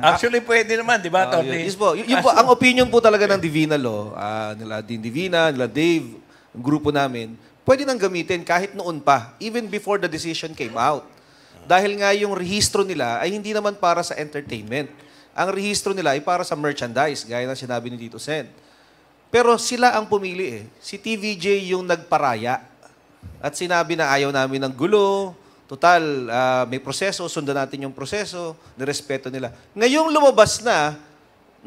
Actually, pwede naman, di ba, Tony? Yes po. Yun po, ang opinion po talaga ng Divina Law, nila Dean Divina, nila Dave, ang grupo namin, pwede nang gamitin kahit noon pa, even before the decision came out. Dahil nga yung rehistro nila ay hindi naman para sa entertainment. Ang rehistro nila ay para sa merchandise, gaya ng sinabi ni Tito Sen. Pero sila ang pumili eh. Si TVJ yung nagparaya. At sinabi na ayaw namin ng gulo. Total, may proseso, sundan natin yung proseso, nirespeto nila. Ngayong lumabas na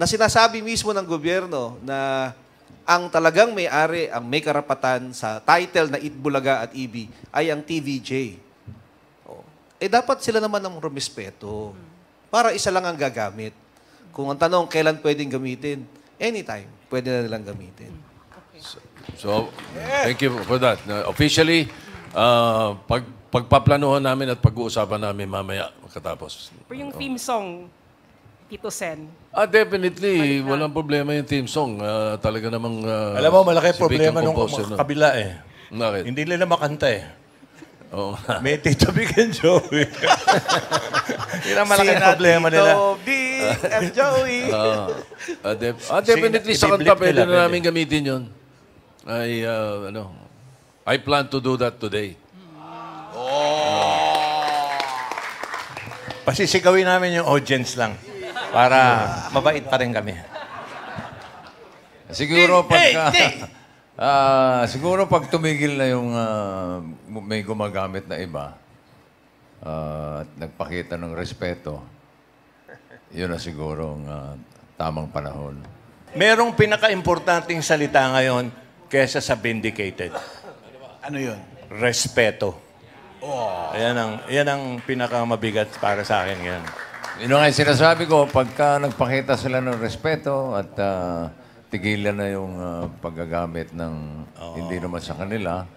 sinasabi mismo ng gobyerno na ang talagang may-ari, ang may karapatan sa title na Itbulaga at EB ay ang TVJ. Dapat sila naman ang rumispeto. Para isa lang ang gagamit. Kung ang tanong, kailan pwedeng gamitin? Anytime, pwede na nilang gamitin. So, thank you for that. Officially, pagpaplanuhan namin at pag-uusapan namin mamaya makatapos. Pero yung theme song, Tito Sen. Definitely. Walang problema yung theme song. Talaga namang... Alam mo, malaki si problema Big ang nung composer nun. kabila eh. Bakit? Hindi nila makanta eh. Oo. May Tito Big and Joey. Yun ang malaki problema nila. Tito Big and Joey. Definitely sa kanta i-blip pwede nila, na namin gamitin yun. I plan to do that today. Pasisigawin namin yung audience lang. Para mabait pa rin kami. Siguro siguro pag tumigil na yung may gumagamit na iba at nagpakita ng respeto, yun na siguro ang tamang panahon. Merong pinaka-importanting salita ngayon kesa sa vindicated. Ano yun? Respeto. Yan ang pinaka-mabigat para sa akin ngayon. Yun nga yung sinasabi ko, pagka nagpakita sila ng respeto at tigilan na yung paggagamit ng hindi naman sa kanila,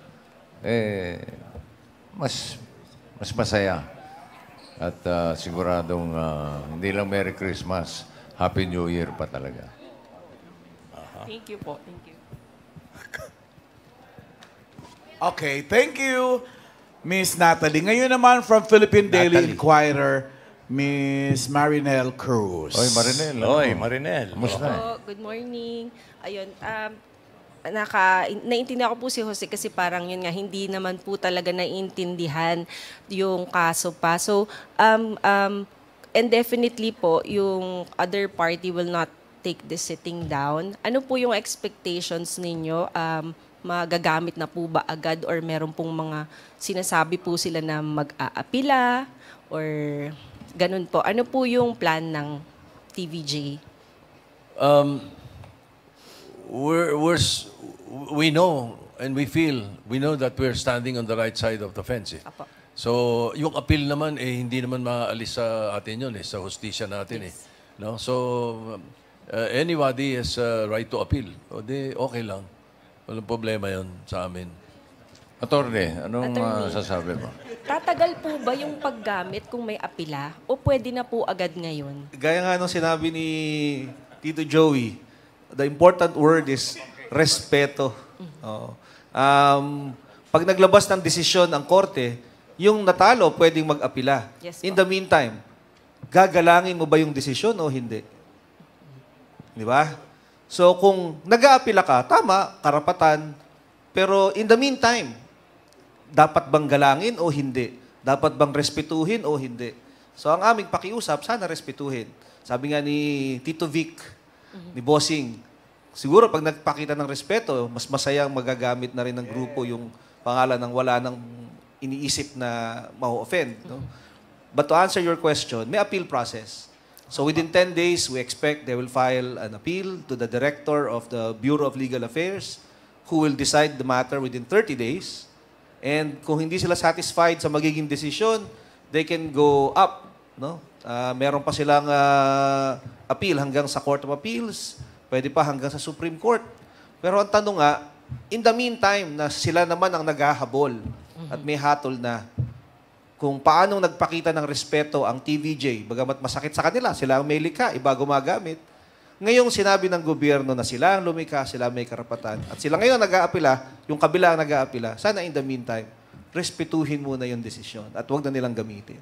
mas masaya. At siguradong hindi lang Merry Christmas, Happy New Year pa talaga. Thank you po. Thank you. Okay, thank you, Miss Natalie. Ngayon naman from Philippine Daily Inquirer, Miss Marinel Cruz. Oy, Marinel. Oy, Marinel. Kamusta? Good morning. Ayun, naiintindihan ko po si Jose kasi parang yun nga, hindi naman po talaga naiintindihan yung kaso pa. So, and definitely po, yung other party will not take this sitting down. Ano po yung expectations ninyo? Magagamit na po ba agad or meron pong mga sinasabi po sila na mag-aapila or ganun po? Ano po yung plan ng TVJ? We know and we know that we're standing on the right side of the fence. Apo. So, yung appeal naman, hindi naman maalis sa atin yun, sa hustisya natin. Yes. No? So, anybody has a right to appeal. O di, okay lang. Walang problema yun sa amin. Attorney, anong sasabi mo? Tatagal po ba yung paggamit kung may apila o pwede na po agad ngayon? Gaya nga nung sinabi ni Tito Joey, the important word is respeto. Pag naglabas ng desisyon ang korte, yung natalo pwedeng mag-apila. Yes, In the meantime, gagalangin mo ba yung desisyon o hindi? Di ba? So kung nag-aapila ka, tama, karapatan. Pero in the meantime, dapat bang galangin o hindi? Dapat bang respetuhin o hindi? So ang aming pakiusap, sana respetuhin. Sabi nga ni Tito Vic, ni Bossing, siguro pag nagpakita ng respeto, mas masayang magagamit na rin ng grupo yung pangalan ng wala nang iniisip na ma-offend. No? But to answer your question, may appeal process. So within 10 days, we expect they will file an appeal to the Director of the Bureau of Legal Affairs who will decide the matter within 30 days. And kung hindi sila satisfied sa magiging desisyon, they can go up. No? Meron pa silang appeal hanggang sa Court of Appeals, pwede pa hanggang sa Supreme Court. Pero ang tanong nga, in the meantime na sila naman ang naghahabol at may hatol na, kung paanong nagpakita ng respeto ang TVJ, bagamat masakit sa kanila, sila ang may likha, iba gumagamit. Ngayong sinabi ng gobyerno na sila ang lumikha, sila may karapatan, at sila ngayon nag-aapila, yung kabila ang nag-aapila, sana in the meantime, respetuhin muna yung desisyon at huwag na nilang gamitin.